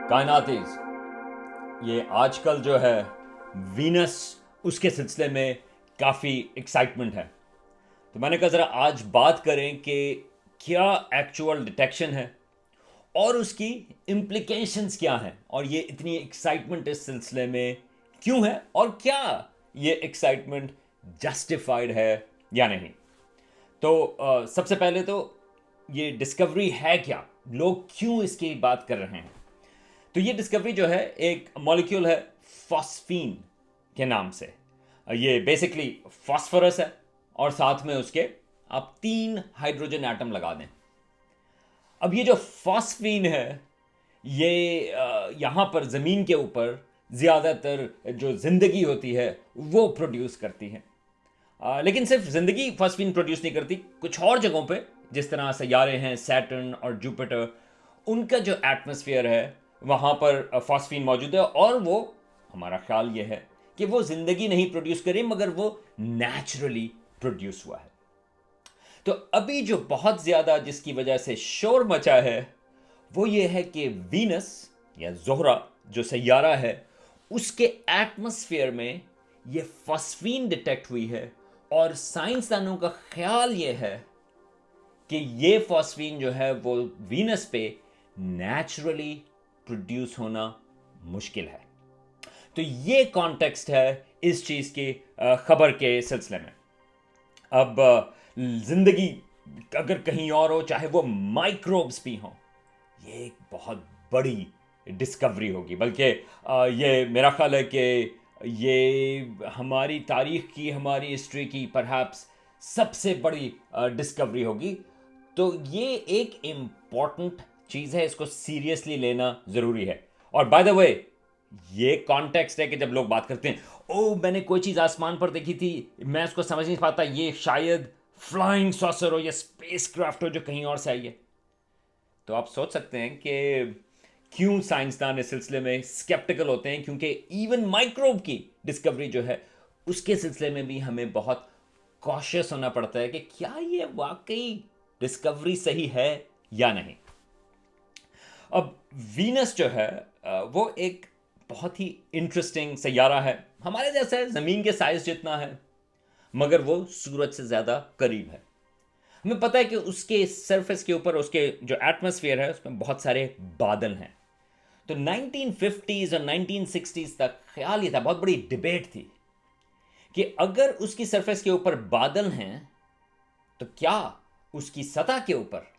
कायनातीज ये आजकल जो है वीनस उसके सिलसिले में काफ़ी एक्साइटमेंट है। तो मैंने कहा ज़रा आज बात करें कि क्या एक्चुअल डिटेक्शन है और उसकी इम्प्लीकेशंस क्या हैं और ये इतनी एक्साइटमेंट इस सिलसिले में क्यों है और क्या ये एक्साइटमेंट जस्टिफाइड है या नहीं। तो सबसे पहले तो ये डिस्कवरी है क्या, लोग क्यों इसकी बात कर रहे हैं। तो ये डिस्कवरी जो है एक मॉलिक्यूल है फॉस्फीन के नाम से। ये बेसिकली फॉस्फोरस है और साथ में उसके आप 3 हाइड्रोजन एटम लगा दें। अब ये जो फॉस्फीन है ये यहाँ पर ज़मीन के ऊपर ज़्यादातर जो ज़िंदगी होती है वो प्रोड्यूस करती है। लेकिन सिर्फ ज़िंदगी फॉस्फीन प्रोड्यूस नहीं करती, कुछ और जगहों पे जिस तरह सैयारे हैं सैटर्न और जुपिटर, उनका जो एटमॉस्फेयर है वहाँ पर फॉस्फीन मौजूद है और वो हमारा ख्याल ये है कि वो ज़िंदगी नहीं प्रोड्यूस करे मगर वो नेचुरली प्रोड्यूस हुआ है। तो अभी जो बहुत ज़्यादा जिसकी वजह से शोर मचा है वो ये है कि वीनस या ज़ोहरा जो सैयारा है उसके एटमॉस्फेयर में ये फॉस्फीन डिटेक्ट हुई है और साइंसदानों का ख्याल ये है कि ये फॉस्फीन जो है वो वीनस पे नेचुरली प्रोड्यूस होना मुश्किल है। तो ये कॉन्टेक्स्ट है इस चीज़ की खबर के सिलसिले में। अब जिंदगी अगर कहीं और हो, चाहे वो माइक्रोब्स भी हों, ये एक बहुत बड़ी डिस्कवरी होगी। बल्कि ये मेरा ख्याल है कि ये हमारी तारीख की, हमारी हिस्ट्री की परहैप्स सबसे बड़ी डिस्कवरी होगी। तो ये एक इम्पॉर्टेंट चीज़ है, इसको सीरियसली लेना ज़रूरी है। और बाय द वे ये कॉन्टेक्स्ट है कि जब लोग बात करते हैं ओ मैंने कोई चीज़ आसमान पर देखी थी, मैं उसको समझ नहीं पाता, ये शायद फ्लाइंग सॉसर हो या स्पेस क्राफ्ट हो जो कहीं और से आई है। तो आप सोच सकते हैं कि क्यों साइंसदान इस सिलसिले में स्केप्टिकल होते हैं, क्योंकि इवन माइक्रोब की डिस्कवरी जो है उसके सिलसिले में भी हमें बहुत कॉशियस होना पड़ता है कि क्या ये वाकई डिस्कवरी सही है या नहीं। अब वीनस जो है वो एक बहुत ही इंटरेस्टिंग सैयारा है, हमारे जैसा है, ज़मीन के साइज जितना है मगर वो सूरज से ज़्यादा करीब है। हमें पता है कि उसके सरफेस के ऊपर उसके जो एटमॉस्फेयर है उसमें बहुत सारे बादल हैं। तो 1950s और 1960s तक ख्याल ये था, बहुत बड़ी डिबेट थी कि अगर उसकी सरफेस के ऊपर बादल हैं तो क्या उसकी सतह के ऊपर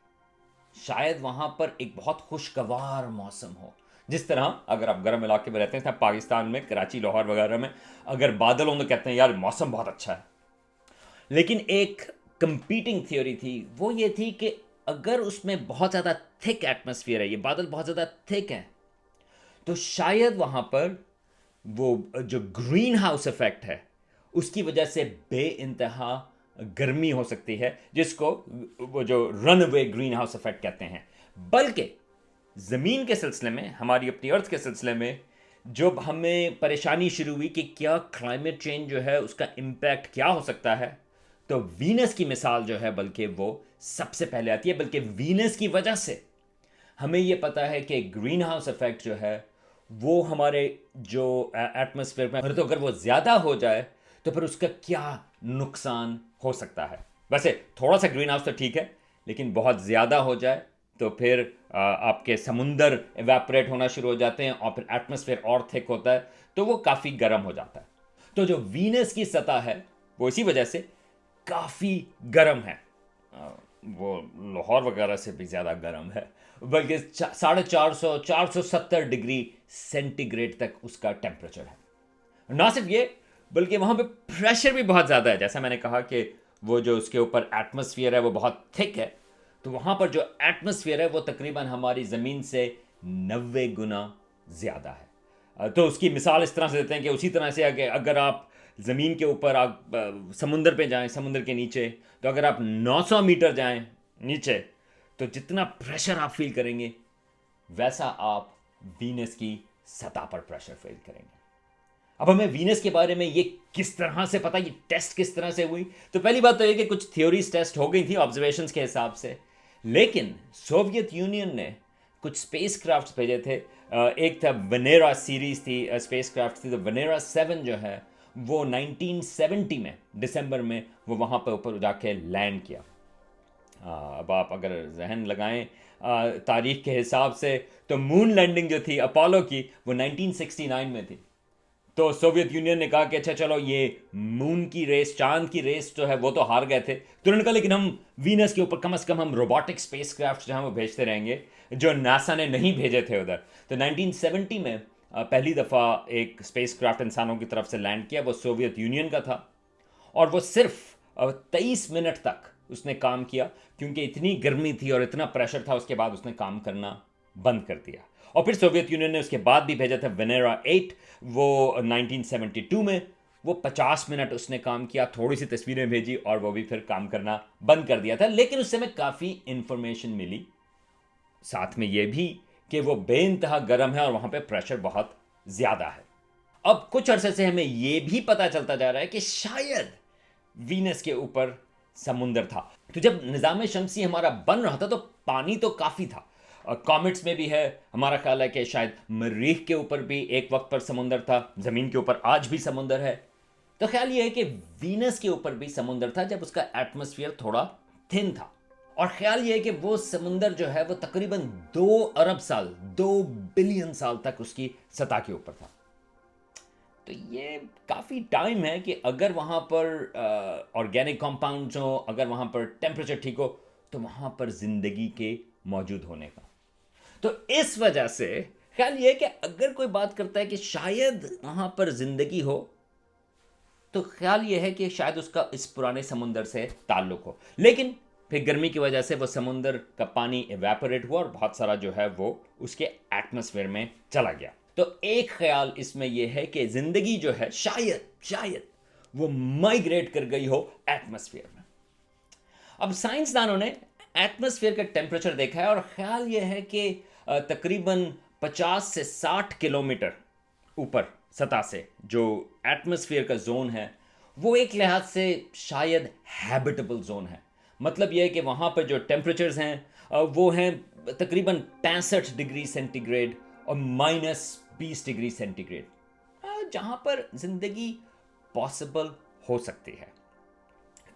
शायद वहां पर एक बहुत खुशगवार मौसम हो। जिस तरह अगर आप गर्म इलाके में रहते हैं, पाकिस्तान में कराची लाहौर वगैरह में अगर बादल हों तो कहते हैं यार मौसम बहुत अच्छा है। लेकिन एक कंपीटिंग थ्योरी थी, वो ये थी कि अगर उसमें बहुत ज़्यादा थिक एटमॉस्फेयर है, ये बादल बहुत ज़्यादा थिक हैं, तो शायद वहाँ पर वो जो ग्रीन हाउस इफेक्ट है उसकी वजह से बे इंतहा गर्मी हो सकती है, जिसको वो जो रनअवे ग्रीन हाउस इफेक्ट कहते हैं। बल्कि ज़मीन के सिलसिले में, हमारी अपनी अर्थ के सिलसिले में जब हमें परेशानी शुरू हुई कि क्या क्लाइमेट चेंज जो है उसका इम्पैक्ट क्या हो सकता है, तो वीनस की मिसाल जो है बल्कि वो सबसे पहले आती है। बल्कि वीनस की वजह से हमें ये पता है कि ग्रीन हाउस इफेक्ट जो है वो हमारे जो एटमॉस्फेयर में, तो अगर वो ज़्यादा हो जाए तो फिर उसका क्या नुकसान हो सकता है। वैसे थोड़ा सा ग्रीन हाउस तो ठीक है, लेकिन बहुत ज़्यादा हो जाए तो फिर आपके समुंदर एवेपोरेट होना शुरू हो जाते हैं और फिर एटमॉस्फेयर और थिक होता है तो वो काफ़ी गर्म हो जाता है। तो जो वीनस की सतह है वो इसी वजह से काफ़ी गर्म है, वो लाहौर वगैरह से भी ज़्यादा गर्म है, बल्कि 450-470 डिग्री सेंटीग्रेड तक उसका टेम्परेचर है। ना सिर्फ ये, बल्कि वहाँ पे प्रेशर भी बहुत ज़्यादा है। जैसा मैंने कहा कि वो जो उसके ऊपर एटमॉस्फेयर है वो बहुत थिक है, तो वहाँ पर जो एटमॉस्फेयर है वो तकरीबन हमारी ज़मीन से 90 गुना ज़्यादा है। तो उसकी मिसाल इस तरह से देते हैं कि उसी तरह से अगर आप ज़मीन के ऊपर आप समुंदर पे जाएं, समुंदर के नीचे, तो अगर आप 900 मीटर जाएं नीचे तो जितना प्रेशर आप फील करेंगे वैसा आप वीनस की सतह पर प्रेशर फील करेंगे। अब हमें वीनस के बारे में ये किस तरह से पता, ये टेस्ट किस तरह से हुई। तो पहली बात तो ये कि कुछ थ्योरीज टेस्ट हो गई थी ऑब्जर्वेशंस के हिसाब से, लेकिन सोवियत यूनियन ने कुछ स्पेस क्राफ्ट भेजे थे। एक था वेनेरा सीरीज थी, स्पेस क्राफ्ट थी। तो वेनेरा 7 जो है वो 1970 में दिसंबर में वो वहाँ पर ऊपर जाके लैंड किया। अब आप अगर जहन लगाएं तारीख के हिसाब से, तो मून लैंडिंग जो थी अपोलो की वो 1969 में थी। तो सोवियत यूनियन ने कहा कि अच्छा चलो ये मून की रेस, चांद की रेस जो है वो तो हार गए थे, तो उन्होंने कहा लेकिन हम वीनस के ऊपर कम से कम हम रोबोटिक स्पेस क्राफ्ट जो है वो भेजते रहेंगे, जो नासा ने नहीं भेजे थे उधर। तो 1970 में पहली दफ़ा एक स्पेस क्राफ्ट इंसानों की तरफ से लैंड किया, वो सोवियत यूनियन का था। और वो सिर्फ 23 मिनट तक उसने काम किया, क्योंकि इतनी गर्मी थी और इतना प्रेशर था, उसके बाद उसने काम करना बंद कर दिया। और फिर सोवियत यूनियन ने उसके बाद भी भेजा था वेनेरा 8, वो 1972 में, वो 50 मिनट उसने काम किया, थोड़ी सी तस्वीरें भेजी और वो भी फिर काम करना बंद कर दिया था। लेकिन उस समय काफ़ी इंफॉर्मेशन मिली, साथ में ये भी कि वो बेइंतहा गर्म है और वहाँ पे प्रेशर बहुत ज़्यादा है। अब कुछ अरसे से हमें यह भी पता चलता जा रहा है कि शायद वीनस के ऊपर समुंदर था। तो जब निज़ाम शमसी हमारा बन रहा था तो पानी तो काफ़ी था। कॉमेट्स में भी है, हमारा ख्याल है कि शायद मरीख के ऊपर भी एक वक्त पर समुंदर था, ज़मीन के ऊपर आज भी समुंदर है। तो ख्याल ये है कि वीनस के ऊपर भी समुंदर था जब उसका एटमॉस्फेयर थोड़ा थिन था। और ख्याल ये है कि वो समुंदर जो है वो तकरीबन 2 अरब साल, 2 बिलियन साल तक उसकी सतह के ऊपर था। तो ये काफ़ी टाइम है कि अगर वहाँ पर ऑर्गेनिक कंपाउंड्स हो, अगर वहाँ पर टेम्परेचर ठीक हो, तो वहाँ पर ज़िंदगी के मौजूद होने का। तो इस वजह से ख्याल ये है कि अगर कोई बात करता है कि शायद वहाँ पर ज़िंदगी हो, तो ख्याल ये है कि शायद उसका इस पुराने समुंदर से ताल्लुक़ हो। लेकिन फिर गर्मी की वजह से वो समुंदर का पानी इवेपोरेट हुआ और बहुत सारा जो है वो उसके एटमॉस्फेयर में चला गया। तो एक ख्याल इसमें यह है कि जिंदगी जो है शायद शायद वो माइग्रेट कर गई हो एटमॉस्फेयर में। अब साइंसदानों ने एटमॉस्फेयर का टेम्परेचर देखा है और ख्याल यह है कि तकरीबन 50 से 60 किलोमीटर ऊपर सतह से जो एटमॉस्फेयर का जोन है वो एक लिहाज से शायद हैबिटेबल जोन है। मतलब यह है कि वहाँ पर जो टेम्परेचर्स हैं वो हैं तकरीबन 65 डिग्री सेंटीग्रेड और -20 डिग्री सेंटीग्रेड, जहाँ पर ज़िंदगी पॉसिबल हो सकती है।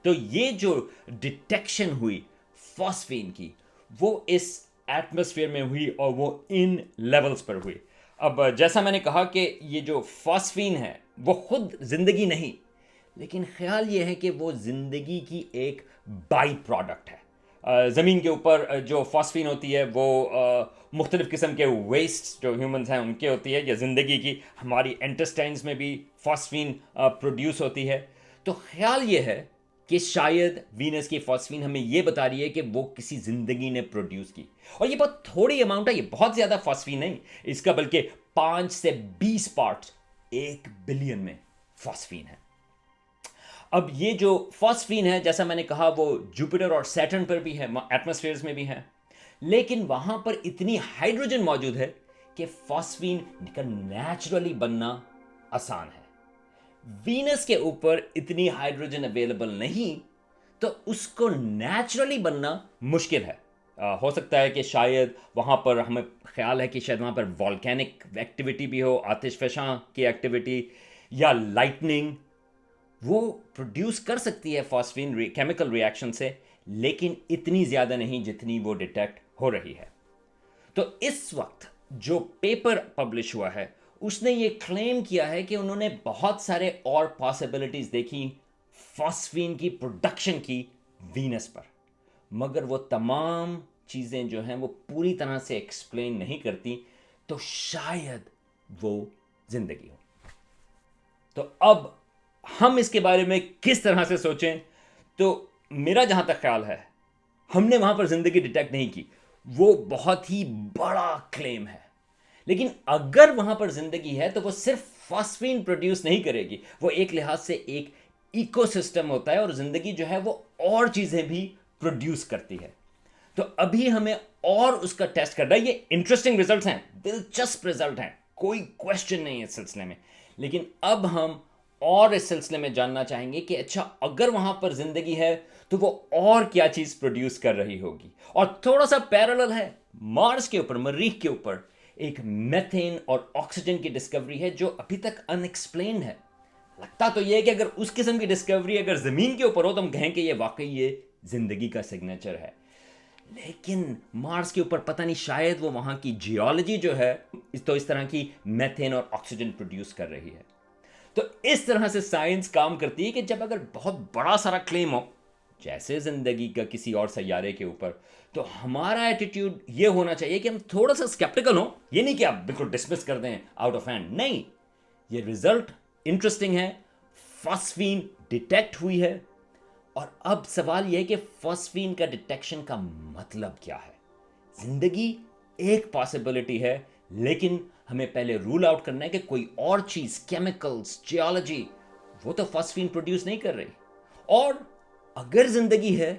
तो ये जो डिटेक्शन हुई फॉस्फीन की वो इस एटमॉस्फेयर में हुई और वो इन लेवल्स पर हुई। अब जैसा मैंने कहा कि ये जो फॉस्फीन है वो खुद ज़िंदगी नहीं, लेकिन ख्याल ये है कि वो ज़िंदगी की एक बाई प्रोडक्ट है। ज़मीन के ऊपर जो फॉस्फीन होती है वो मुख्तलिफ़ किस्म के वेस्ट जो ह्यूमंस हैं उनके होती है, या ज़िंदगी की हमारी इंटेस्टाइन्स में भी फॉस्फीन प्रोड्यूस होती है। तो ख्याल ये है कि शायद वीनस की फॉस्फीन हमें ये बता रही है कि वो किसी ज़िंदगी ने प्रोड्यूस की। और ये बहुत थोड़ी अमाउंट है, ये बहुत ज़्यादा फॉस्फीन नहीं, इसका बल्कि 5 से 20 पार्ट्स 1 बिलियन में फॉस्फीन है। अब ये जो फॉस्फीन है जैसा मैंने कहा वो जुपिटर और सैटर्न पर भी है, एटमॉस्फेयर्स में भी है, लेकिन वहां पर इतनी हाइड्रोजन मौजूद है कि फॉस्फीन का नेचुरली बनना आसान है। वीनस के ऊपर इतनी हाइड्रोजन अवेलेबल नहीं, तो उसको नेचुरली बनना मुश्किल है। हो सकता है कि शायद वहाँ पर, हमें ख्याल है कि शायद वहाँ पर वॉल्केनिक एक्टिविटी भी हो, आतिशफ़शां की एक्टिविटी या लाइटनिंग, वो प्रोड्यूस कर सकती है फॉस्फीन केमिकल रिएक्शन से, लेकिन इतनी ज़्यादा नहीं जितनी वो डिटेक्ट हो रही है। तो इस वक्त जो पेपर पब्लिश हुआ है उसने ये क्लेम किया है कि उन्होंने बहुत सारे और पॉसिबिलिटीज़ देखी फॉस्फीन की प्रोडक्शन की वीनस पर, मगर वो तमाम चीज़ें जो हैं वो पूरी तरह से एक्सप्लेन नहीं करती, तो शायद वो ज़िंदगी हो। तो अब हम इसके बारे में किस तरह से सोचें, तो मेरा जहाँ तक ख्याल है हमने वहाँ पर ज़िंदगी डिटेक्ट नहीं की, वो बहुत ही बड़ा क्लेम है। लेकिन अगर वहाँ पर ज़िंदगी है तो वो सिर्फ फॉस्फीन प्रोड्यूस नहीं करेगी, वो एक लिहाज से एक इकोसिस्टम होता है और ज़िंदगी जो है वो और चीज़ें भी प्रोड्यूस करती है। तो अभी हमें और उसका टेस्ट करना है। ये इंटरेस्टिंग रिजल्ट्स हैं, दिलचस्प रिजल्ट हैं, कोई क्वेश्चन नहीं है इस सिलसिले में। लेकिन अब हम और इस सिलसिले में जानना चाहेंगे कि अच्छा अगर वहाँ पर ज़िंदगी है तो वो और क्या चीज़ प्रोड्यूस कर रही होगी। और थोड़ा सा पैरेलल है, मार्स के ऊपर, मरीख के ऊपर एक मेथेन और ऑक्सीजन की डिस्कवरी है जो अभी तक अनएक्सप्लेन्ड है। लगता तो यह है कि अगर उस किस्म की डिस्कवरी अगर जमीन के ऊपर हो तो हम कहें कि ये वाकई ये जिंदगी का सिग्नेचर है। लेकिन मार्स के ऊपर पता नहीं, शायद वो वहां की जियोलॉजी जो है तो इस तरह की मेथेन और ऑक्सीजन प्रोड्यूस कर रही है। तो इस तरह से साइंस काम करती है कि जब अगर बहुत बड़ा सारा क्लेम हो, जैसे जिंदगी का किसी और सैयारे के ऊपर, तो हमारा एटीट्यूड ये होना चाहिए कि हम थोड़ा सा स्केप्टिकल हो। ये नहीं कि आप बिल्कुल डिसमिस कर दें आउट ऑफ हैंड, नहीं, ये रिजल्ट इंटरेस्टिंग है, फॉस्फीन डिटेक्ट हुई है। और अब सवाल यह है कि फॉस्फीन का डिटेक्शन का मतलब क्या है। जिंदगी एक पॉसिबिलिटी है, लेकिन हमें पहले रूल आउट करना है कि कोई और चीज, केमिकल्स, जियोलॉजी, वो तो फॉस्फीन प्रोड्यूस नहीं कर रही। और अगर जिंदगी है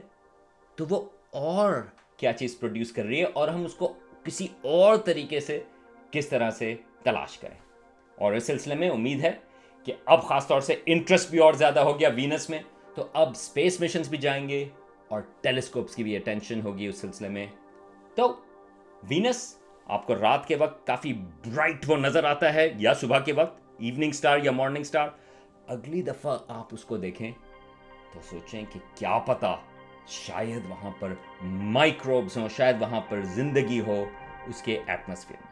तो वो और क्या चीज प्रोड्यूस कर रही है, और हम उसको किसी और तरीके से किस तरह से तलाश करें। और इस सिलसिले में उम्मीद है कि अब खासतौर से इंटरेस्ट भी और ज्यादा हो गया वीनस में, तो अब स्पेस मिशंस भी जाएंगे और टेलीस्कोप्स की भी अटेंशन होगी उस सिलसिले में। तो वीनस आपको रात के वक्त काफी ब्राइट वो नजर आता है, या सुबह के वक्त इवनिंग स्टार या मॉर्निंग स्टार। अगली दफा आप उसको देखें तो सोचें कि क्या पता शायद वहां पर माइक्रोब्स हो, शायद वहां पर जिंदगी हो उसके एटमॉस्फेयर में।